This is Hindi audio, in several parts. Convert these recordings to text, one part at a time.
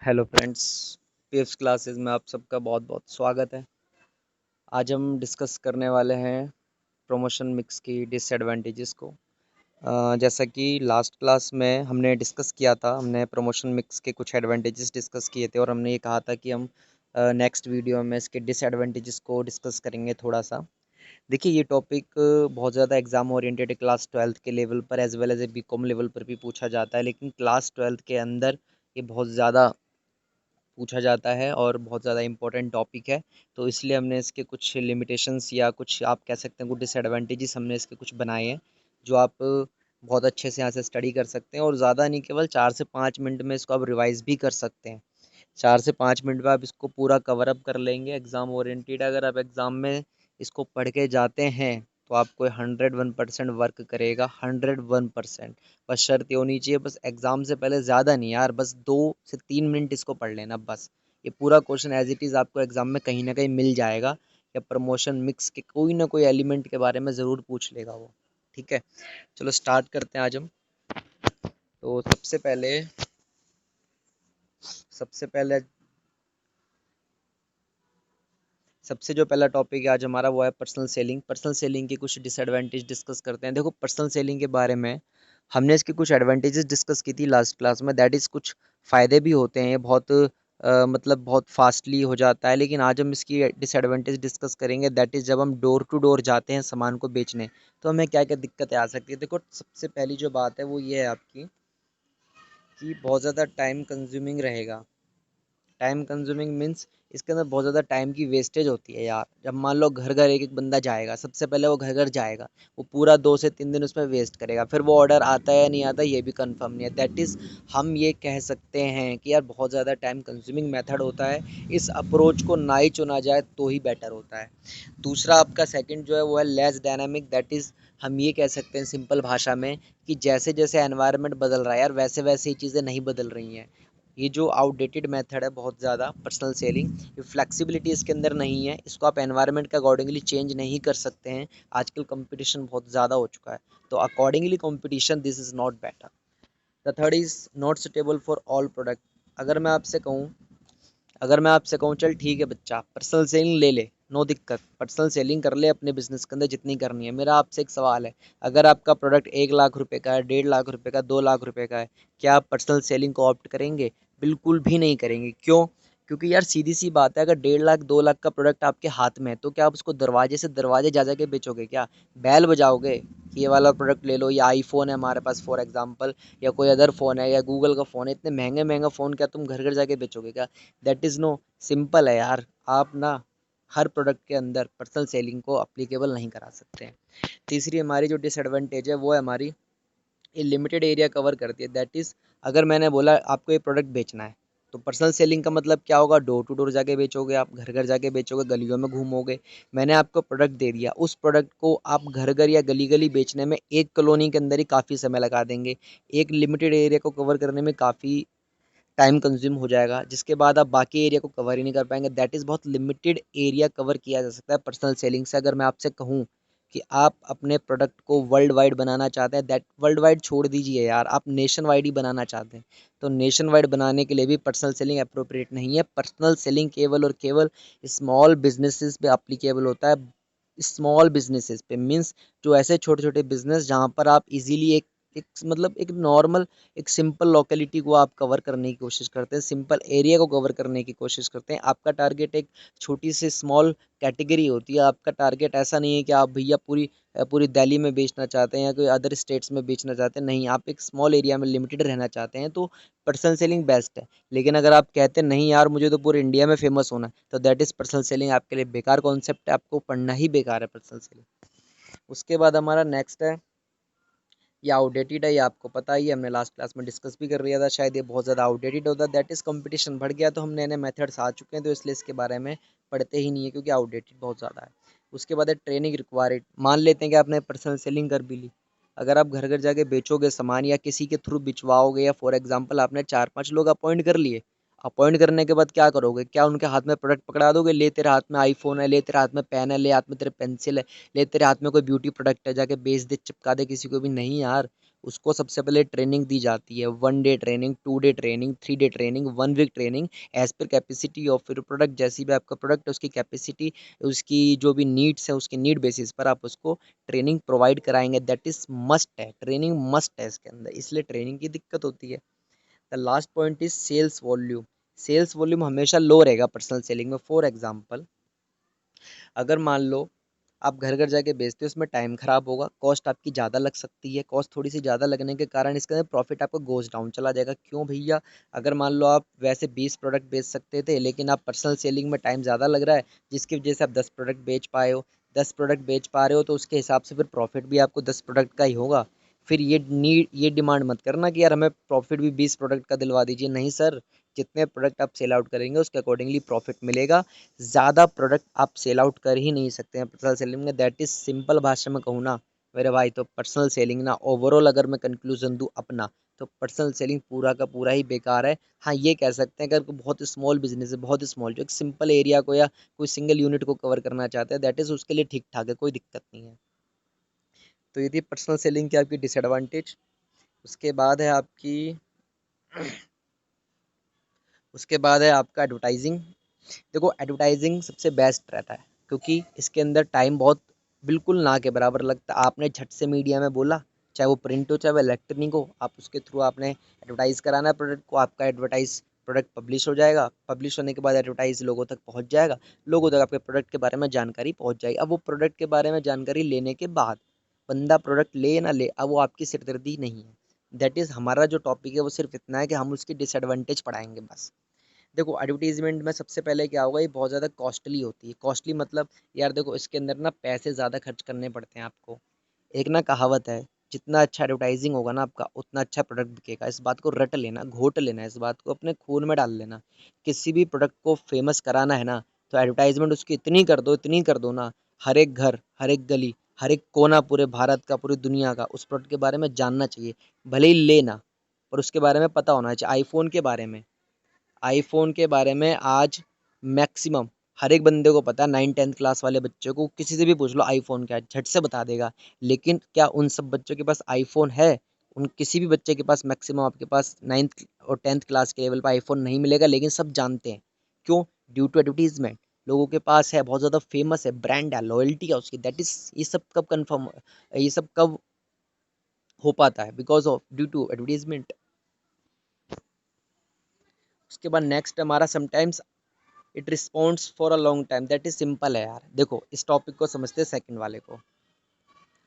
हेलो फ्रेंड्स, पीएफ्स क्लासेस में आप सबका बहुत बहुत स्वागत है। आज हम डिस्कस करने वाले हैं प्रमोशन मिक्स की डिसएडवांटेजेस को। जैसा कि लास्ट क्लास में हमने डिस्कस किया था, हमने प्रमोशन मिक्स के कुछ एडवांटेजेस डिस्कस किए थे और हमने ये कहा था कि हम नेक्स्ट वीडियो में इसके डिसएडवांटेजेस को डिस्कस करेंगे थोड़ा सा। देखिए, ये टॉपिक बहुत ज़्यादा एग्जाम ओरिएंटेड है। क्लास ट्वेल्थ के लेवल पर as well as a BCom level पर भी पूछा जाता है, लेकिन क्लास ट्वेल्थ के अंदर ये बहुत ज़्यादा पूछा जाता है और बहुत ज़्यादा इम्पोर्टेंट टॉपिक है। तो इसलिए हमने इसके कुछ लिमिटेशंस या कुछ आप कह सकते हैं कुछ डिसएडवांटेजेस हमने इसके कुछ बनाए हैं, जो आप बहुत अच्छे से यहाँ से स्टडी कर सकते हैं और ज़्यादा नहीं, केवल 4 से 5 मिनट में इसको आप रिवाइज भी कर सकते हैं। 4 से 5 मिनट में आप इसको पूरा कवर अप कर लेंगे। एग्ज़ाम ओरिएंटेड अगर आप एग्ज़ाम में इसको पढ़ के जाते हैं तो आपको 101% वर्क करेगा, 101%। बस शर्त ये होनी चाहिए, बस एग्ज़ाम से पहले ज़्यादा नहीं यार, बस 2 से 3 मिनट इसको पढ़ लेना बस। ये पूरा क्वेश्चन एज इट इज़ आपको एग्ज़ाम में कहीं ना कहीं मिल जाएगा, या प्रमोशन मिक्स के कोई ना कोई एलिमेंट के बारे में ज़रूर पूछ लेगा वो। ठीक है, चलो स्टार्ट करते हैं आज हम। तो सबसे पहले सबसे जो पहला टॉपिक है आज हमारा वो है पर्सनल सेलिंग। पर्सनल सेलिंग की कुछ डिसएडवांटेज डिस्कस करते हैं। देखो, पर्सनल सेलिंग के बारे में हमने इसकी कुछ एडवांटेजेस डिस्कस की थी लास्ट क्लास में, दैट इज़ कुछ फ़ायदे भी होते हैं, बहुत मतलब बहुत फास्टली हो जाता है। लेकिन आज हम इसकी डिसएडवांटेज डिस्कस करेंगे, दैट इज़ जब हम डोर टू डोर जाते हैं सामान को बेचने, तो हमें क्या क्या दिक्कतें आ सकती है। देखो, सबसे पहली जो बात है वो ये है आपकी कि बहुत ज़्यादा टाइम कंज्यूमिंग रहेगा। टाइम कंज्यूमिंग मीन्स इसके अंदर बहुत ज़्यादा टाइम की वेस्टेज होती है यार। जब मान लो घर घर एक एक बंदा जाएगा, सबसे पहले वो घर घर जाएगा, वो पूरा 2 से 3 दिन उसमें वेस्ट करेगा, फिर वो ऑर्डर आता है या नहीं आता ये भी कंफर्म नहीं है। दैट इज़ हम ये कह सकते हैं कि यार बहुत ज़्यादा टाइम कंज्यूमिंग मेथड होता है। इस अप्रोच को ना ही चुना जाए तो ही बेटर होता है। दूसरा आपका सेकंड जो है वो है लेस डायनामिक, दैट इज़ हम ये कह सकते हैं सिंपल भाषा में कि जैसे जैसे एनवायरनमेंट बदल रहा है यार, वैसे वैसे ही चीज़ें नहीं बदल रही हैं। ये जो आउटडेटेड मेथड है बहुत ज़्यादा पर्सनल सेलिंग, ये फ्लेक्सिबिलिटी इसके अंदर नहीं है, इसको आप एनवायरनमेंट के अकॉर्डिंगली चेंज नहीं कर सकते हैं। आजकल कंपटीशन बहुत ज़्यादा हो चुका है, तो accordingly competition this is not better. The third is not suitable for all product. अगर मैं आपसे कहूँ अगर मैं आपसे कहूँ चल ठीक है बच्चा, पर्सनल सेलिंग ले ले, नो दिक्कत, पर्सनल सेलिंग कर ले अपने बिजनेस के अंदर जितनी करनी है। मेरा आपसे एक सवाल है, अगर आपका प्रोडक्ट 1 लाख रुपए का है, 1.5 लाख रुपए का, 2 लाख रुपए का है, क्या आप पर्सनल सेलिंग को ऑप्ट करेंगे? बिल्कुल भी नहीं करेंगे। क्यों? क्योंकि यार सीधी सी बात है, अगर 1.5 लाख 2 लाख का प्रोडक्ट आपके हाथ में है तो क्या आप उसको दरवाजे से दरवाजे जा जाके बेचोगे? क्या बैल बजाओगे कि ये वाला प्रोडक्ट ले लो? या आईफोन है हमारे पास फॉर एग्जांपल, या कोई अदर फ़ोन है, या गूगल का फ़ोन है, इतने महंगे महंगा फ़ोन क्या तुम घर घर जाके बेचोगे क्या? दैट इज़ नो, सिंपल है यार। आप ना हर प्रोडक्ट के अंदर पर्सनल सेलिंग को अप्लीकेबल नहीं करा सकते हैं। तीसरी हमारी जो डिसएडवांटेज है वो है हमारी, ये लिमिटेड एरिया कवर करती है। दैट इज़ अगर मैंने बोला आपको ये प्रोडक्ट बेचना है, तो पर्सनल सेलिंग का मतलब क्या होगा? डोर टू डोर जाके बेचोगे, आप घर घर जाके बेचोगे, गलियों में घूमोगे। मैंने आपको प्रोडक्ट दे दिया, उस प्रोडक्ट को आप घर घर या गली गली बेचने में एक कॉलोनी के अंदर ही काफ़ी समय लगा देंगे, एक लिमिटेड एरिया को कवर करने में काफ़ी टाइम कंज्यूम हो जाएगा, जिसके बाद आप बाकी एरिया को कवर ही नहीं कर पाएंगे। दैट इज़ बहुत लिमिटेड एरिया कवर किया जा सकता है पर्सनल सेलिंग से। अगर मैं आपसे कहूँ कि आप अपने प्रोडक्ट को वर्ल्ड वाइड बनाना चाहते हैं, दैट वर्ल्ड वाइड छोड़ दीजिए यार, आप नेशन वाइड ही बनाना चाहते हैं, तो नेशन वाइड बनाने के लिए भी पर्सनल सेलिंग अप्रोप्रिएट नहीं है। पर्सनल सेलिंग केवल और केवल स्मॉल बिजनेसेस पे अप्लीकेबल होता है। स्मॉल बिजनेसेस पे मीन्स जो ऐसे छोटे छोटे बिजनेस जहाँ पर आप इजीली एक मतलब एक नॉर्मल, एक सिंपल लोकेलिटी को आप कवर करने की कोशिश करते हैं, सिंपल एरिया को कवर करने की कोशिश करते हैं। आपका टारगेट एक छोटी सी स्मॉल कैटेगरी होती है। आपका टारगेट ऐसा नहीं है कि आप भैया पूरी दिल्ली में बेचना चाहते हैं या कोई अदर स्टेट्स में बेचना चाहते हैं, नहीं, आप एक स्मॉल एरिया में लिमिटेड रहना चाहते हैं, तो पर्सनल सेलिंग बेस्ट है। लेकिन अगर आप कहते हैं नहीं यार मुझे तो पूरे इंडिया में फेमस होना है, तो दैट इज़ पर्सनल सेलिंग आपके लिए बेकार कॉन्सेप्ट है, आपको पढ़ना ही बेकार है पर्सनल सेलिंग। उसके बाद हमारा नेक्स्ट है, ये आउटडेटेड है, ये आपको पता ही है, हमने लास्ट क्लास में डिस्कस भी कर लिया था शायद, ये बहुत ज़्यादा आउटडेटेड होता है। दैट इज़ कंपटीशन बढ़ गया, तो हम नए नए मेथड्स आ चुके हैं, तो इसलिए इसके बारे में पढ़ते ही नहीं है क्योंकि आउटडेटेड बहुत ज़्यादा है। उसके बाद है ट्रेनिंग रिक्वायर्ड। मान लेते हैं कि आपने पर्सनल सेलिंग कर भी ली, अगर आप घर घर जाके बेचोगे सामान या किसी के थ्रू बिचवाओगे, या फॉर एग्जाम्पल आपने 4 5 लोग अपॉइंट कर लिए, अपॉइंट करने के बाद क्या करोगे? क्या उनके हाथ में प्रोडक्ट पकड़ा दोगे? ले तेरे हाथ में आईफोन है, ले तेरे हाथ में पेन है, ले हाथ में तेरे पेंसिल है, ले तेरे हाथ में कोई ब्यूटी प्रोडक्ट है, जाके बेच दे, चिपका दे किसी को भी? नहीं यार, उसको सबसे पहले ट्रेनिंग दी जाती है, 1 day training, 2 day training, 3 day training, 1 week training, as per capacity of your product. जैसी भी आपका प्रोडक्ट है उसकी कैपेसिटी, उसकी जो भी नीड्स है उसकी नीड बेसिस पर आप उसको ट्रेनिंग प्रोवाइड कराएंगे। दैट इज़ मस्ट है, ट्रेनिंग मस्ट है इसके अंदर, इसलिए ट्रेनिंग की दिक्कत होती है। The last point is sales volume. Sales volume हमेशा लो रहेगा पर्सनल सेलिंग में। फॉर एग्जांपल, अगर मान लो आप घर घर जाके बेचते हो, उसमें टाइम खराब होगा, कॉस्ट आपकी ज़्यादा लग सकती है, कॉस्ट थोड़ी सी ज़्यादा लगने के कारण इसके अंदर प्रॉफिट आपका गोज डाउन चला जाएगा। क्यों भैया? अगर मान लो आप वैसे 20 प्रोडक्ट बेच सकते थे, लेकिन आप पर्सनल सेलिंग में टाइम ज़्यादा लग रहा है, जिसकी वजह से आप 10 प्रोडक्ट बेच पाए हो। 10 प्रोडक्ट बेच पा रहे हो तो उसके हिसाब से फिर प्रॉफिट भी आपको 10 प्रोडक्ट का ही होगा। फिर ये डिमांड मत करना कि यार हमें प्रॉफिट भी 20 प्रोडक्ट का दिलवा दीजिए। नहीं सर, जितने प्रोडक्ट आप सेल आउट करेंगे उसके अकॉर्डिंगली प्रॉफिट मिलेगा। ज़्यादा प्रोडक्ट आप सेल आउट कर ही नहीं सकते हैं पर्सनल सेलिंग में। दैट इज़ सिंपल भाषा में कहूँ ना मेरे भाई, तो पर्सनल सेलिंग ना ओवरऑल अगर मैं कंक्लूजन दूँ अपना, तो पर्सनल सेलिंग पूरा का पूरा ही बेकार है। हाँ, ये कह सकते हैं कि अगर कोई बहुत स्मॉल बिजनेस है, बहुत स्मॉल, जो एक सिंपल एरिया को या कोई सिंगल यूनिट को कवर करना चाहते हैं, दैट इज़ उसके लिए ठीक ठाक है, कोई दिक्कत नहीं है। तो ये थी पर्सनल सेलिंग की आपकी डिसएडवांटेज। उसके बाद है आपकी उसके बाद है आपका एडवर्टाइजिंग। देखो, एडवर्टाइजिंग सबसे बेस्ट रहता है क्योंकि इसके अंदर टाइम बहुत बिल्कुल ना के बराबर लगता है। आपने झट से मीडिया में बोला, चाहे वो प्रिंट हो चाहे वो इलेक्ट्रॉनिक हो, आप उसके थ्रू आपने एडवर्टाइज कराना है प्रोडक्ट को, आपका एडवर्टाइज प्रोडक्ट पब्लिश हो जाएगा। पब्लिश होने के बाद एडवर्टाइज लोगों तक पहुंच जाएगा, लोगों तक आपके प्रोडक्ट के बारे में जानकारी पहुंच जाएगी। अब वो प्रोडक्ट के बारे में जानकारी लेने के बाद बंदा प्रोडक्ट ले ना ले, अब वो आपकी सिरदर्दी नहीं है। दैट इज़ हमारा जो टॉपिक है वो सिर्फ इतना है कि हम उसकी डिसएडवांटेज पढ़ाएंगे बस। देखो, एडवर्टीजमेंट में सबसे पहले क्या होगा, ये बहुत ज़्यादा कॉस्टली होती है। कॉस्टली मतलब, यार देखो इसके अंदर ना पैसे ज़्यादा खर्च करने पड़ते हैं आपको। एक ना कहावत है, जितना अच्छा एडवर्टाइजिंग होगा ना आपका, उतना अच्छा प्रोडक्ट बिकेगा। इस बात को रट लेना, घोट लेना, इस बात को अपने खून में डाल लेना। किसी भी प्रोडक्ट को फेमस कराना है ना, तो एडवर्टाइजमेंट उसकी इतनी कर दो, इतनी कर दो ना, हर एक घर, हर एक गली, हर एक कोना पूरे भारत का, पूरी दुनिया का उस प्रोडक्ट के बारे में जानना चाहिए। भले ही लेना, पर उसके बारे में पता होना चाहिए। आईफ़ोन के बारे में आज मैक्सिमम हर एक बंदे को पता है। 9-10th क्लास वाले बच्चे को किसी से भी पूछ लो आईफ़ोन क्या है, झट से बता देगा। लेकिन क्या उन सब बच्चों के पास आईफ़ोन है? उन किसी भी बच्चे के पास, मैक्सिमम आपके पास 9th और 10th क्लास के लेवल पे आईफ़ोन नहीं मिलेगा, लेकिन सब जानते हैं। क्यों? Due to advertisement. लोगों के पास है, बहुत ज़्यादा फेमस है, ब्रांड है, लॉयल्टी है उसकी। दैट इज़, ये सब कब हो पाता है? Because of due to advertisement. उसके बाद नेक्स्ट हमारा sometimes it responds for a long time. That is simple है यार। देखो, इस टॉपिक को समझते सेकंड वाले को।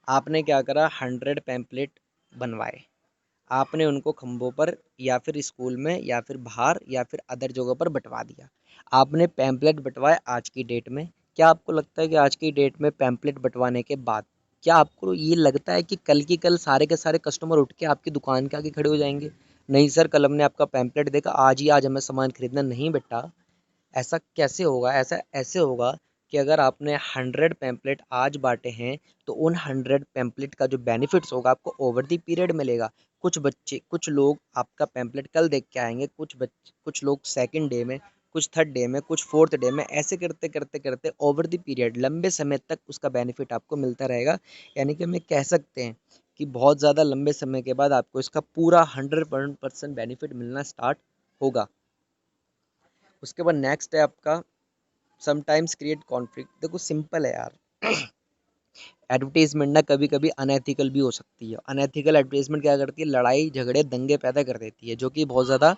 आपने क्या करा, 100 पैम्पलेट बनवाए, आपने उनको खंभों पर या फिर स्कूल में या फिर बाहर या फिर अदर जगहों पर बंटवा दिया। आपने पैम्पलेट बंटवाए आज की डेट में। क्या आपको लगता है कि आज की डेट में पैम्पलेट बंटवाने के बाद, क्या आपको ये लगता है कि कल की कल सारे के सारे कस्टमर उठ के आपकी दुकान के आगे खड़े हो जाएंगे? नहीं सर, कल हमने आपका पैम्पलेट देखा, आज ही आज हमें सामान खरीदना। नहीं बेटा, ऐसा कैसे होगा? ऐसा ऐसे होगा कि अगर आपने 100 पैम्पलेट आज बांटे हैं, तो उन 100 पैम्पलेट का जो बेनिफिट्स होगा आपको ओवर द पीरियड मिलेगा। कुछ लोग आपका पैम्पलेट कल देख के आएंगे, कुछ लोग सेकंड डे में, कुछ थर्ड डे में, कुछ फोर्थ डे में, ऐसे करते करते करते ओवर द पीरियड लंबे समय तक उसका बेनिफिट आपको मिलता रहेगा। यानी कि हम ये कह सकते हैं कि बहुत ज़्यादा लंबे समय के बाद आपको इसका पूरा 100% बेनिफिट मिलना स्टार्ट होगा। उसके बाद नेक्स्ट है आपका समटाइम्स क्रिएट कॉन्फ्लिक्ट। देखो सिंपल है यार, एडवर्टीजमेंट ना कभी कभी अनएथिकल भी हो सकती है। अनएथिकल एडवर्टीजमेंट क्या करती है, लड़ाई झगड़े दंगे पैदा कर देती है, जो कि बहुत ज़्यादा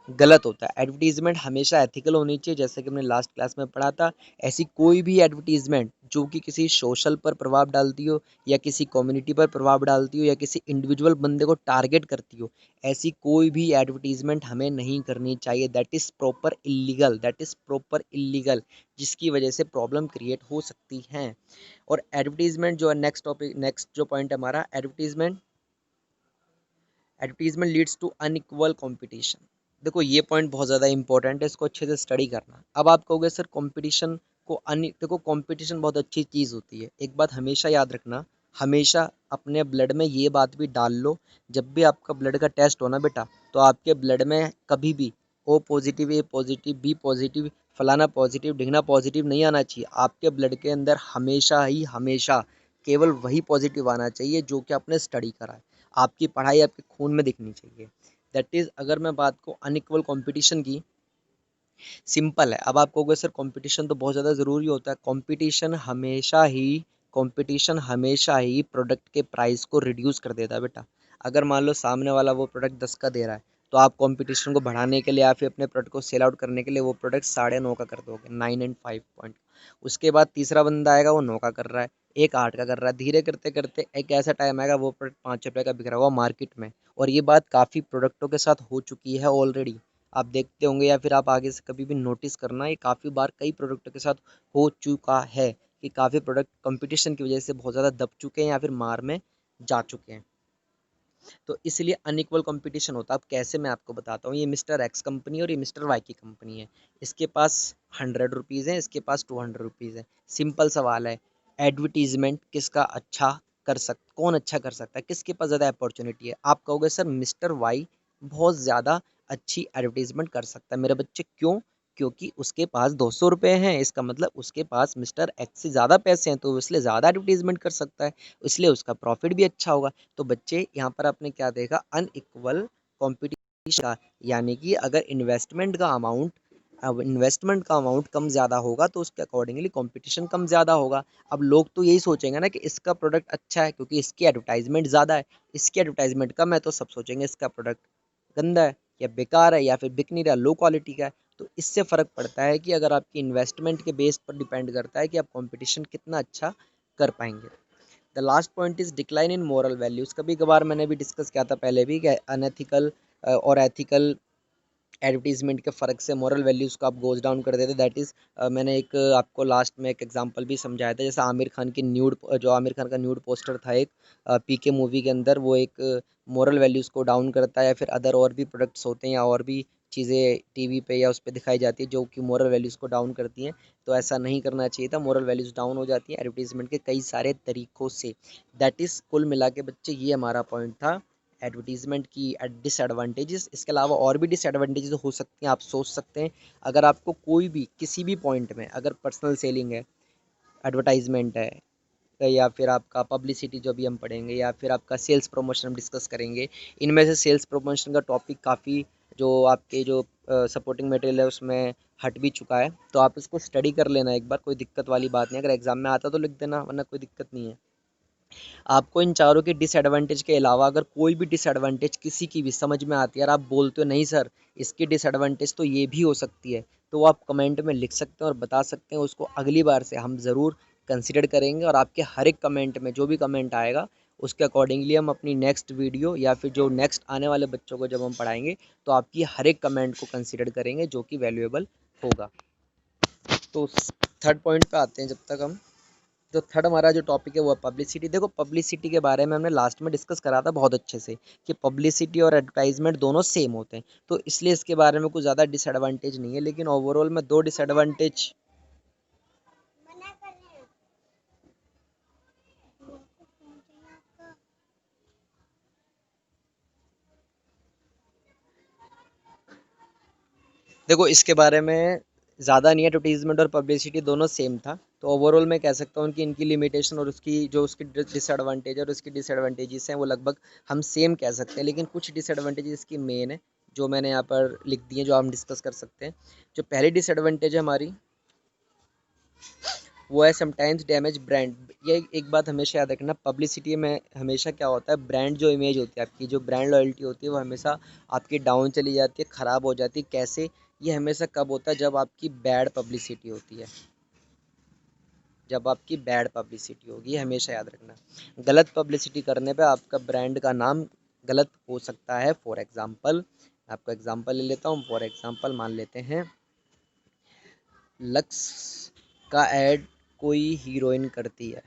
गलत होता है। एडवर्टीजमेंट हमेशा एथिकल होनी चाहिए, जैसे कि हमने लास्ट क्लास में पढ़ा था। ऐसी कोई भी एडवर्टीजमेंट जो कि किसी सोशल पर प्रभाव डालती हो, या किसी कम्युनिटी पर प्रभाव डालती हो, या किसी इंडिविजुअल बंदे को टारगेट करती हो, ऐसी कोई भी एडवर्टीजमेंट हमें नहीं करनी चाहिए। दैट इज़ प्रॉपर इलीगल, जिसकी वजह से प्रॉब्लम क्रिएट हो सकती हैं। और एडवर्टीजमेंट जो है, नेक्स्ट जो पॉइंट है हमारा, advertisement leads to unequal competition. देखो ये पॉइंट बहुत ज़्यादा इंपॉर्टेंट है, इसको अच्छे से स्टडी करना। अब आप कहोगे सर कंपटीशन को देखो, कंपटीशन बहुत अच्छी चीज़ होती है। एक बात हमेशा याद रखना, हमेशा अपने ब्लड में ये बात भी डाल लो, जब भी आपका ब्लड का टेस्ट हो ना बेटा, तो आपके ब्लड में कभी भी ओ पॉजिटिव, ए पॉजिटिव, बी पॉजिटिव, फलाना पॉजिटिव, ढिगना पॉजिटिव नहीं आना चाहिए। आपके ब्लड के अंदर हमेशा ही हमेशा केवल वही पॉजिटिव आना चाहिए जो कि आपने स्टडी करा है। आपकी पढ़ाई आपके खून में दिखनी चाहिए। दैट इज़ अगर मैं बात को अनइक्वल कंपटीशन की, सिंपल है। अब आप कहोगे सर कंपटीशन तो बहुत ज़्यादा ज़रूरी होता है। कंपटीशन हमेशा ही प्रोडक्ट के प्राइस को रिड्यूस कर देता है बेटा। अगर मान लो सामने वाला वो प्रोडक्ट 10 का दे रहा है, तो आप कंपटीशन को बढ़ाने के लिए या फिर अपने प्रोडक्ट को सेल आउट करने के लिए वो प्रोडक्ट 9.5 का कर दोगे, 9 एंड 5 पॉइंट। उसके बाद तीसरा बंदा आएगा, वो 9 का कर रहा है, एक 8 का कर रहा है। धीरे करते करते एक ऐसा टाइम आएगा वो प्रोडक्ट 5 रुपये का बिक रहा होगा मार्केट में। और ये बात काफ़ी प्रोडक्टों के साथ हो चुकी है ऑलरेडी। आप देखते होंगे या फिर आप आगे से कभी भी नोटिस करना, ये काफ़ी बार कई प्रोडक्टों के साथ हो चुका है कि काफ़ी प्रोडक्ट कंपटीशन की वजह से बहुत ज़्यादा दब चुके हैं या फिर मार में जा चुके हैं। तो इसलिए अनइक्वल कंपटीशन होता है। अब कैसे, मैं आपको बताता हूँ। ये मिस्टर एक्स कंपनी और ये मिस्टर वाई की कंपनी है। इसके पास 100 रुपीज़ है, इसके पास 200 रुपीज़ है। सिंपल सवाल है, एडवर्टीजमेंट किसका अच्छा कौन अच्छा कर सकता है, किसके पास ज़्यादा अपॉर्चुनिटी है? आप कहोगे सर मिस्टर वाई बहुत ज़्यादा अच्छी एडवर्टीजमेंट कर सकता है मेरे बच्चे। क्यों? क्योंकि उसके पास 200 रुपये हैं, इसका मतलब उसके पास मिस्टर एक्स से ज़्यादा पैसे हैं, तो वो इसलिए ज़्यादा एडवर्टीजमेंट कर सकता है, इसलिए उसका प्रॉफिट भी अच्छा होगा। तो बच्चे यहाँ पर आपने क्या देखा, अनइक्वल कंपटीशन का, यानी कि अगर इन्वेस्टमेंट का अमाउंट कम ज़्यादा होगा तो उसके अकॉर्डिंगली कंपटीशन कम ज़्यादा होगा। अब लोग तो यही सोचेंगे ना कि इसका प्रोडक्ट अच्छा है क्योंकि इसकी एडवर्टाइजमेंट ज़्यादा है, इसकी एडवर्टाइजमेंट कम है तो सब सोचेंगे इसका प्रोडक्ट गंदा है या बेकार है या फिर बिक नहीं रहा, लो क्वालिटी का है। तो इससे फ़र्क पड़ता है कि अगर आपकी इन्वेस्टमेंट के बेस पर डिपेंड करता है कि आप कंपटीशन कितना अच्छा कर पाएंगे। The last point is decline in moral values. कभी कभार मैंने भी डिस्कस किया था पहले भी कि अनएथिकल और एथिकल एडवर्टीजमेंट के फ़र्क से मोरल वैल्यूज़ को आप गोज डाउन कर देते। दैट इज़ मैंने एक आपको लास्ट में एक एग्जांपल भी समझाया था, जैसे आमिर खान की जो आमिर खान का न्यूड पोस्टर था एक पीके मूवी के अंदर, वो एक मोरल वैल्यूज़ को डाउन करता है, या फिर अदर और भी प्रोडक्ट्स होते हैं या और भी चीज़ें टीवी पे या उस पे दिखाई जाती है जो कि मोरल वैल्यूज़ को डाउन करती हैं। तो ऐसा नहीं करना चाहिए था, मोरल वैल्यूज़ डाउन हो जाती है एडवर्टीजमेंट के कई सारे तरीक़ों से। दैट इज़ कुल मिला के बच्चे ये हमारा पॉइंट था एडवर्टीजमेंट की डिसएडवांटेजेस। इसके अलावा और भी डिसएडवांटेजेस हो सकती हैं, आप सोच सकते हैं। अगर आपको कोई भी किसी भी पॉइंट में अगर पर्सनल सेलिंग है, एडवर्टाइजमेंट है, या फिर आपका पब्लिसिटी जो भी हम पढ़ेंगे, या फिर आपका सेल्स प्रमोशन हम डिस्कस करेंगे। इनमें से सेल्स प्रमोशन का टॉपिक काफ़ी जो आपके जो सपोर्टिंग मटेरियल है उसमें हट भी चुका है, तो आप इसको स्टडी कर लेना एक बार, कोई दिक्कत वाली बात नहीं। अगर एग्जाम में आता तो लिख देना, वरना कोई दिक्कत नहीं है। आपको इन चारों के डिसएडवांटेज के अलावा अगर कोई भी डिसएडवांटेज किसी की भी समझ में आती है और आप बोलते हो नहीं सर इसकी डिसएडवांटेज तो ये भी हो सकती है, तो वो आप कमेंट में लिख सकते हैं और बता सकते हैं। उसको अगली बार से हम ज़रूर कंसिडर करेंगे और आपके हर एक कमेंट में जो भी कमेंट आएगा उसके अकॉर्डिंगली हम अपनी नेक्स्ट वीडियो या फिर जो नेक्स्ट आने वाले बच्चों को जब हम पढ़ाएंगे तो आपकी हर एक कमेंट को कंसिडर करेंगे जो कि वैल्यूएबल होगा। तो थर्ड पॉइंट पे आते हैं जब तक हम। जो थर्ड हमारा जो टॉपिक है वो है पब्लिसिटी। देखो पब्लिसिटी के बारे में हमने लास्ट में डिस्कस करा था बहुत अच्छे से कि पब्लिसिटी और एडवर्टाइजमेंट दोनों सेम होते हैं, तो इसलिए इसके बारे में कुछ ज़्यादा डिसएडवांटेज नहीं है। लेकिन ओवरऑल में दो डिसएडवांटेज देखो इसके बारे में ज़्यादा नहीं है। एडवर्टीजमेंट और पब्लिसिटी दोनों सेम था, तो ओवरऑल मैं कह सकता हूँ कि इनकी लिमिटेशन और उसकी जो उसकी डिसएडवांटेज और उसकी डिसएडवांटेजेस हैं वो लगभग हम सेम कह सकते हैं। लेकिन कुछ डिसएडवांटेजेस इसकी मेन है जो मैंने यहाँ पर लिख दिए जो हम डिस्कस कर सकते हैं। जो पहली डिसएडवांटेज है हमारी वो है समटाइम्स डैमेज ब्रांड। ये एक बात हमेशा याद रखना, पब्लिसिटी में हमेशा क्या होता है, ब्रांड जो इमेज होती है आपकी, जो ब्रांड लॉयल्टी होती है वो हमेशा आपकी डाउन चली जाती है, ख़राब हो जाती है। कैसे? ये हमेशा कब होता है, जब आपकी बैड पब्लिसिटी होती है। जब आपकी बैड पब्लिसिटी होगी, ये हमेशा याद रखना। गलत पब्लिसिटी करने पे आपका ब्रांड का नाम गलत हो सकता है। फॉर एग्ज़ाम्पल आपको एग्ज़ाम्पल ले लेता हूँ। फॉर एग्ज़ाम्पल मान लेते हैं लक्स का ऐड कोई हीरोइन करती है,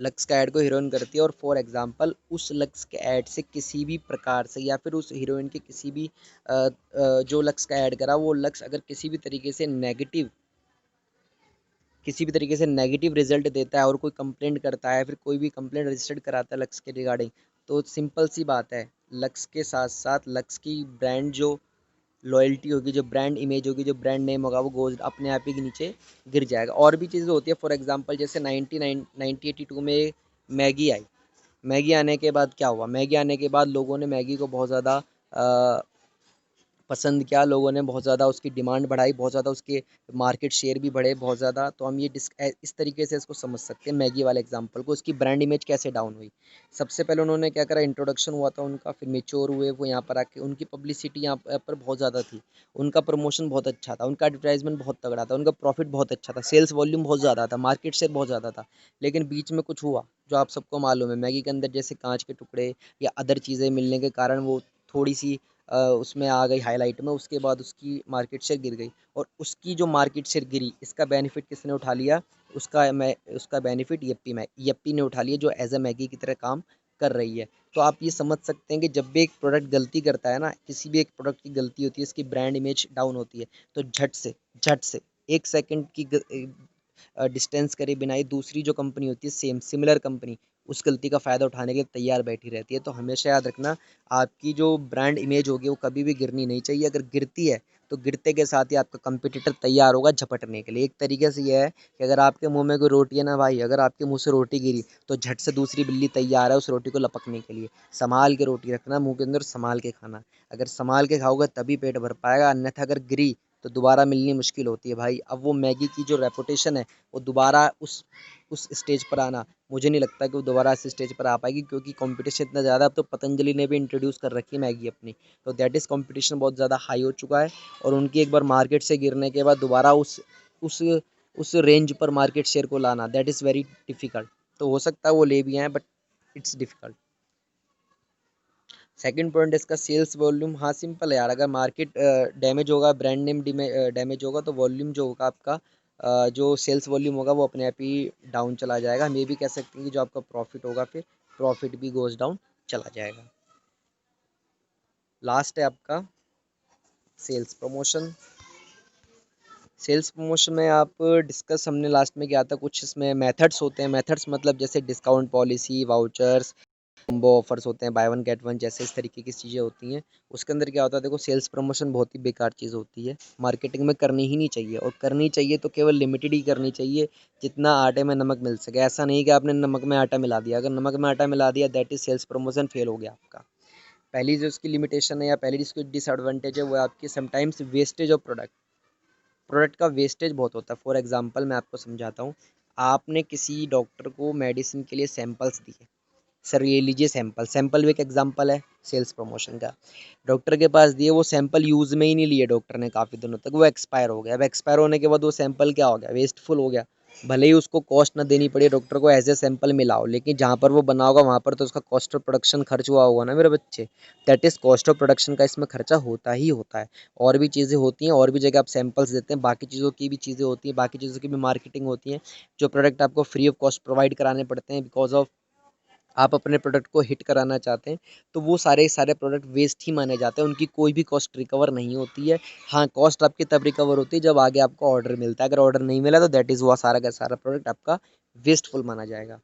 लक्स का ऐड को हीरोइन करती है, और फॉर एग्जांपल उस लक्स के ऐड से किसी भी प्रकार से या फिर उस हीरोइन के किसी भी जो लक्स का ऐड करा वो लक्स अगर किसी भी तरीके से नेगेटिव रिजल्ट देता है और कोई कंप्लेंट करता है, फिर कोई भी कंप्लेंट रजिस्टर्ड कराता है लक्स के रिगार्डिंग, तो सिंपल सी बात है, लक्स के साथ साथ लक्स की ब्रांड जो लॉयल्टी होगी, जो ब्रांड इमेज होगी, जो ब्रांड नेम होगा, वो गोज अपने आप ही नीचे गिर जाएगा। और भी चीज़ें होती है, फॉर एग्जांपल जैसे 1982 में मैगी आई, मैगी आने के बाद क्या हुआ, मैगी आने के बाद लोगों ने मैगी को बहुत ज़्यादा पसंद किया, लोगों ने बहुत ज़्यादा उसकी डिमांड बढ़ाई, बहुत ज़्यादा उसके मार्केट शेयर भी बढ़े बहुत ज़्यादा। तो हम ये इस तरीके से इसको समझ सकते हैं मैगी वाले एग्जांपल को, उसकी ब्रांड इमेज कैसे डाउन हुई। सबसे पहले उन्होंने क्या करा, इंट्रोडक्शन हुआ था उनका, फिर मेच्योर हुए वो, यहाँ पर आके उनकी पब्लिसिटी यहाँ पर बहुत ज़्यादा थी, उनका प्रमोशन बहुत अच्छा था, उनका एडवर्टाइजमेंट बहुत तगड़ा था, उनका प्रॉफिट बहुत अच्छा था, सेल्स वॉल्यूम बहुत ज़्यादा था, मार्केट शेयर बहुत ज़्यादा था। लेकिन बीच में कुछ हुआ जो आप सबको मालूम है, मैगी के अंदर जैसे कांच के टुकड़े या अदर चीज़ें मिलने के कारण वो थोड़ी सी उसमें आ गई हाईलाइट में, उसके बाद उसकी मार्केट शेयर गिर गई। और उसकी जो मार्केट शेयर गिरी, इसका बेनिफिट किसने उठा लिया, उसका बेनिफिट यप्पी ने उठा लिया, जो एज अ मैगी की तरह काम कर रही है। तो आप ये समझ सकते हैं कि जब भी एक प्रोडक्ट गलती करता है ना, किसी भी एक प्रोडक्ट की गलती होती है, इसकी ब्रांड इमेज डाउन होती है, तो झट से 1 सेकंड की डिस्टेंस करे बिना ही दूसरी जो कंपनी होती है, सिमिलर कंपनी, उस गलती का फ़ायदा उठाने के लिए तैयार बैठी रहती है। तो हमेशा याद रखना, आपकी जो ब्रांड इमेज होगी वो कभी भी गिरनी नहीं चाहिए। अगर गिरती है तो गिरते के साथ ही आपका कंपटीटर तैयार होगा झपटने के लिए। एक तरीके से ये है कि अगर आपके मुंह में कोई रोटी है ना भाई, अगर आपके मुंह से रोटी गिरी तो झट से दूसरी बिल्ली तैयार है उस रोटी को लपकने के लिए। संभाल के रोटी रखना मुंह के अंदर, संभाल के खाना। अगर संभाल के खाओगे तभी पेट भर पाएगा, अन्यथा अगर गिरी तो दोबारा मिलनी मुश्किल होती है भाई। अब वो मैगी की जो रेपुटेशन है वो दोबारा उस स्टेज पर आना, मुझे नहीं लगता कि वो दोबारा इस स्टेज पर आ पाएगी, क्योंकि कंपटीशन इतना ज़्यादा। अब तो पतंजलि ने भी इंट्रोड्यूस कर रखी है मैगी अपनी, तो दैट इज़ कंपटीशन बहुत ज़्यादा हाई हो चुका है। और उनकी एक बार मार्केट से गिरने के बाद दोबारा उस उस रेंज पर मार्केट शेयर को लाना, दैट इज़ वेरी डिफ़िकल्ट। तो हो सकता है वो ले भी आएँ, but it's difficult. Second point इसका सेल्स वॉल्यूम। हाँ सिंपल है यार, अगर मार्केट डैमेज होगा, ब्रांड नेम डैमेज होगा, तो वॉल्यूम जो होगा आपका, जो सेल्स वॉल्यूम होगा वो अपने आप ही डाउन चला जाएगा। हम ये भी कह सकते हैं कि जो आपका प्रॉफिट होगा, फिर प्रॉफिट भी गोज डाउन चला जाएगा। लास्ट है आपका सेल्स प्रमोशन। सेल्स प्रमोशन में आप डिस्कस हमने लास्ट में किया था, कुछ इसमें मेथड्स होते हैं। मेथड्स मतलब जैसे discount policy, vouchers, combo offers होते हैं, बाय वन गेट वन, जैसे इस तरीके की चीज़ें होती हैं। उसके अंदर क्या होता है, देखो सेल्स प्रमोशन बहुत ही बेकार चीज़ होती है, मार्केटिंग में करनी ही नहीं चाहिए। और करनी चाहिए तो केवल लिमिटेड ही करनी चाहिए, जितना आटे में नमक मिल सके। ऐसा नहीं कि आपने नमक में आटा मिला दिया, अगर नमक में आटा मिला दिया that is sales promotion, fail हो गया आपका। पहली जो उसकी लिमिटेशन है या पहली जिसकी डिसएडवांटेज है वो है आपकी sometimes wastage of product. Product का वेस्टेज बहुत होता है। फॉर एग्जांपल मैं आपको समझाता हूँ, आपने किसी डॉक्टर को मेडिसिन के लिए सैंपल्स दिए, सर ये लीजिए सैंपल, सैंपल भी एक एग्जांपल है सेल्स प्रमोशन का। डॉक्टर के पास दिए, वो सैंपल यूज़ में ही नहीं लिए डॉक्टर ने काफ़ी दिनों तक, वो एक्सपायर हो गया। अब एक्सपायर होने के बाद वो सैंपल क्या हो गया, वेस्टफुल हो गया। भले ही उसको कॉस्ट ना देनी पड़ी डॉक्टर को, एज ए सैंपल मिलाओ, लेकिन जहाँ पर वो बना होगा वहाँ पर तो उसका कॉस्ट ऑफ प्रोडक्शन खर्च हुआ होगा ना मेरे बच्चे। That is cost of production का इसमें खर्चा होता ही होता है। और भी चीज़ें होती हैं, और भी जगह आप सैंपल्स देते हैं, बाकी चीज़ों की भी चीज़ें होती हैं, बाकी चीज़ों की भी मार्केटिंग होती है। जो प्रोडक्ट आपको फ्री ऑफ कॉस्ट प्रोवाइड कराने पड़ते हैं बिकॉज ऑफ आप अपने प्रोडक्ट को हिट कराना चाहते हैं, तो वो सारे प्रोडक्ट वेस्ट ही माने जाते हैं, उनकी कोई भी कॉस्ट रिकवर नहीं होती है। हाँ कॉस्ट आपकी तब रिकवर होती है जब आगे आपको ऑर्डर मिलता है, अगर ऑर्डर नहीं मिला तो दैट इज़ हुआ सारा का सारा प्रोडक्ट आपका वेस्टफुल माना जाएगा।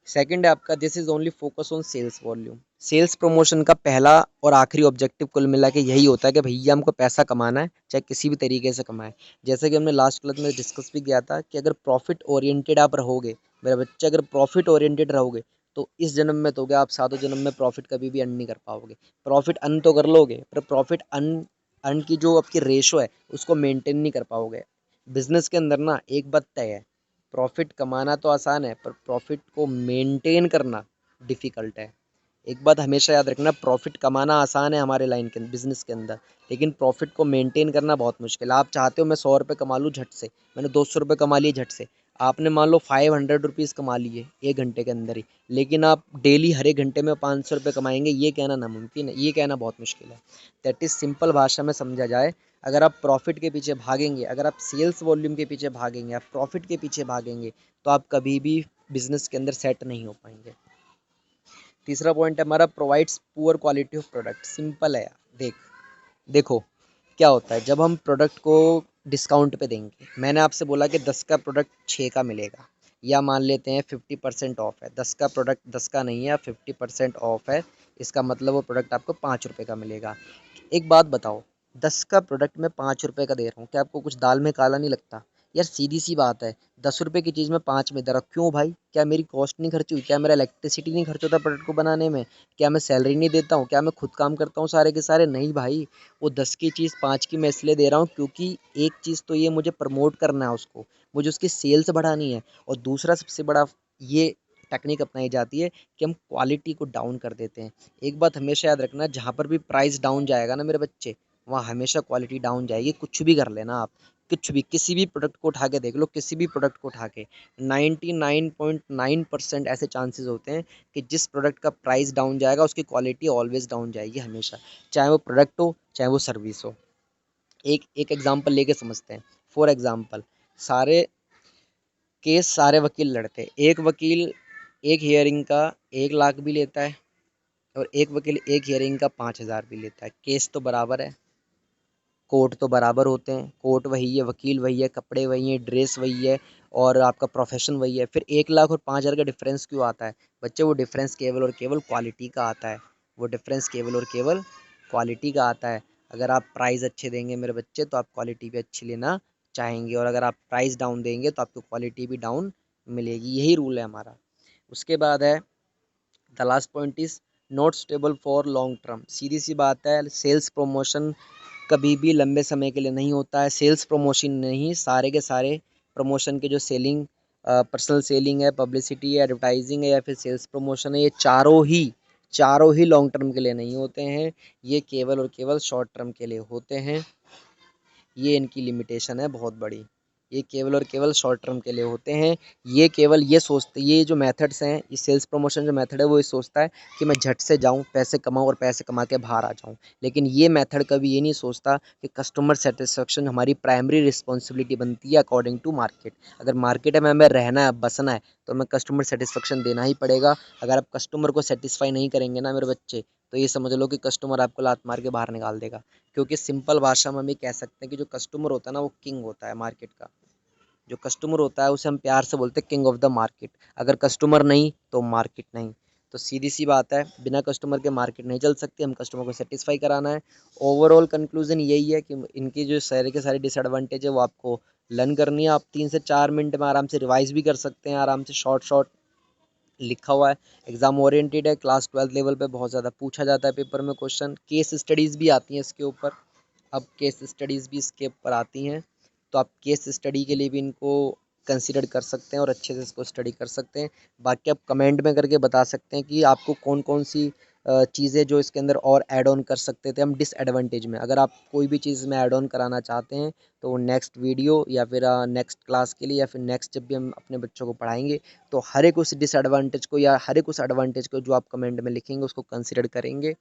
सेकंड है आपका, this is only focus on sales volume. Sales promotion का पहला और आखिरी ऑब्जेक्टिव कुल मिला के यही होता है कि भैया हमको पैसा कमाना है, चाहे किसी भी तरीके से कमाए। जैसे कि हमने लास्ट क्लास में डिस्कस भी किया था कि अगर प्रॉफिट ओरिएंटेड आप रहोगे, मेरे बच्चे अगर प्रॉफिट ओरिएंटेड रहोगे, तो इस जन्म में तो क्या, आप सातों जन्म में प्रॉफिट कभी भी अर्न नहीं कर पाओगे। प्रॉफिट अर्न तो कर लोगे, पर प्रॉफिट अर्न अर्न की जो आपकी रेशो है उसको मेंटेन नहीं कर पाओगे। बिजनेस के अंदर ना एक बात तय है, प्रॉफिट कमाना तो आसान है पर प्रॉफिट को मेंटेन करना डिफ़िकल्ट है। एक बात हमेशा याद रखना, प्रॉफिट कमाना आसान है हमारे लाइन के बिज़नेस के अंदर, लेकिन प्रॉफिट को मेंटेन करना बहुत मुश्किल है। आप चाहते हो मैं 100 रुपये कमा लूँ झट से, मैंने 200 रुपये कमा लिए झट से, आपने मान लो 500 रुपीज़ कमा लिए 1 घंटे के अंदर ही, लेकिन आप डेली हर 1 घंटे में 500 रुपये कमाएंगे, ये कहना नामुमकिन है, ये कहना बहुत मुश्किल है। दैट इज़ सिंपल भाषा में समझा जाए, अगर आप प्रॉफिट के पीछे भागेंगे, अगर आप सेल्स वॉल्यूम के पीछे भागेंगे, आप प्रॉफिट के पीछे भागेंगे, तो आप कभी भी बिजनेस के अंदर सेट नहीं हो पाएंगे। तीसरा पॉइंट है हमारा, provides poor quality of product. Simple है यार, देखो क्या होता है जब हम प्रोडक्ट को डिस्काउंट पे देंगे। मैंने आपसे बोला कि 10 का प्रोडक्ट 6 का मिलेगा, या मान लेते हैं 50% ऑफ है, 10 का प्रोडक्ट 10 का नहीं है, 50% ऑफ है, इसका मतलब वो प्रोडक्ट आपको 5 रुपये का मिलेगा। एक बात बताओ, 10 का प्रोडक्ट मैं 5 रुपये का दे रहा हूँ, क्या आपको कुछ दाल में काला नहीं लगता? यार सीधी सी बात है, 10 रुपए की चीज़ में 5 में दे रहा, क्यों भाई? क्या मेरी कॉस्ट नहीं खर्च हुई? क्या मेरा इलेक्ट्रिसिटी नहीं खर्च होता प्रोडक्ट को बनाने में? क्या मैं सैलरी नहीं देता हूँ? क्या मैं खुद काम करता हूँ सारे के सारे? नहीं भाई, वो 10 की चीज़ 5 की मैं इसलिए दे रहा हूँ क्योंकि एक चीज़ तो ये मुझे प्रमोट करना है उसको, मुझे उसकी सेल्स बढ़ानी है, और दूसरा सबसे बड़ा ये टेक्निक अपनाई जाती है कि हम क्वालिटी को डाउन कर देते हैं। एक बात हमेशा याद रखना, जहाँ पर भी प्राइस डाउन जाएगा ना मेरे बच्चे, वहाँ हमेशा क्वालिटी डाउन जाएगी। कुछ भी कर लेना आप, कुछ भी, किसी भी प्रोडक्ट को उठा के देख लो, किसी भी प्रोडक्ट को उठा के 99.9% ऐसे चांसेस होते हैं कि जिस प्रोडक्ट का प्राइस डाउन जाएगा उसकी क्वालिटी ऑलवेज डाउन जाएगी हमेशा, चाहे वो प्रोडक्ट हो चाहे वो सर्विस हो। एक एक एग्जांपल लेके समझते हैं। फॉर एग्जांपल, सारे केस सारे वकील लड़ते हैं, एक वकील एक हियरिंग का 1 लाख भी लेता है और एक वकील एक हियरिंग का 5,000 भी लेता है, केस तो बराबर है, कोर्ट तो बराबर होते हैं, कोर्ट वही है, वकील वही है, कपड़े वही हैं, ड्रेस वही है, और आपका प्रोफेशन वही है, फिर 1 लाख और 5,000 का डिफरेंस क्यों आता है बच्चे? वो डिफरेंस केवल और केवल क्वालिटी का आता है, वो डिफरेंस केवल और केवल क्वालिटी का आता है। अगर आप प्राइस अच्छे देंगे मेरे बच्चे तो आप क्वालिटी भी अच्छी लेना चाहेंगे, और अगर आप प्राइस डाउन देंगे तो आपको क्वालिटी भी डाउन मिलेगी, यही रूल है हमारा। उसके बाद है the last point is not stable for long term. सीधी सी बात है, सेल्स प्रमोशन कभी भी लंबे समय के लिए नहीं होता है। सेल्स प्रमोशन नहीं, सारे के सारे प्रमोशन के जो सेलिंग, पर्सनल सेलिंग है, पब्लिसिटी है, एडवर्टाइजिंग है, या फिर सेल्स प्रमोशन है, ये चारों ही लॉन्ग टर्म के लिए नहीं होते हैं, ये केवल और केवल शॉर्ट टर्म के लिए होते हैं। ये इनकी लिमिटेशन है बहुत बड़ी, ये केवल और केवल शॉर्ट टर्म के लिए होते हैं। ये केवल ये सोचते, ये जो मेथड्स हैं, ये सेल्स प्रमोशन जो मेथड है वो ये सोचता है कि मैं झट से जाऊं, पैसे कमाऊं और पैसे कमा के बाहर आ जाऊं। लेकिन ये मेथड कभी ये नहीं सोचता कि कस्टमर सेटिस्फेक्शन हमारी प्राइमरी रिस्पॉन्सिबिलिटी बनती है अकॉर्डिंग टू मार्केट। अगर मार्केट में हमें रहना है, बसना है, तो हमें कस्टमर सेटिस्फेक्शन देना ही पड़ेगा। अगर आप कस्टमर को सेटिस्फाई नहीं करेंगे ना मेरे बच्चे, तो ये समझ लो कि कस्टमर आपको लात मार के बाहर निकाल देगा। क्योंकि सिंपल भाषा में हम ये कह सकते हैं कि जो कस्टमर होता है ना वो किंग होता है मार्केट का। जो कस्टमर होता है उसे हम प्यार से बोलते हैं किंग ऑफ द मार्केट। अगर कस्टमर नहीं तो मार्केट नहीं। तो सीधी सी बात है, बिना कस्टमर के मार्केट नहीं चल सकती, हम कस्टमर को सेटिस्फाई कराना है। ओवरऑल कंक्लूजन यही है कि इनकी जो सारे के सारे डिसएडवांटेज है वो आपको लर्न करनी है। आप 3 से 4 मिनट में आराम से रिवाइज भी कर सकते हैं, आराम से शॉर्ट शॉर्ट लिखा हुआ है। एग्जाम ओरिएंटेड है, क्लास 12th लेवल पे बहुत ज़्यादा पूछा जाता है पेपर में क्वेश्चन, केस स्टडीज़ भी आती हैं इसके ऊपर। अब केस स्टडीज़ भी इसके ऊपर आती हैं, तो आप केस स्टडी के लिए भी इनको कंसीडर कर सकते हैं और अच्छे से इसको स्टडी कर सकते हैं। बाकी आप कमेंट में करके बता सकते हैं कि आपको कौन कौन सी चीज़ें जो इसके अंदर और ऐड ऑन कर सकते थे हम डिसएडवांटेज में। अगर आप कोई भी चीज़ में ऐड ऑन कराना चाहते हैं तो नेक्स्ट वीडियो या फिर नेक्स्ट क्लास के लिए या फिर नेक्स्ट जब भी हम अपने बच्चों को पढ़ाएंगे तो हर एक उस डिसएडवांटेज को या हर एक उस एडवांटेज को जो आप कमेंट में लिखेंगे उसको कंसिडर करेंगे।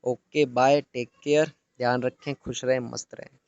ओके बाय, टेक केयर, ध्यान रखें, खुश रहें, मस्त रहें।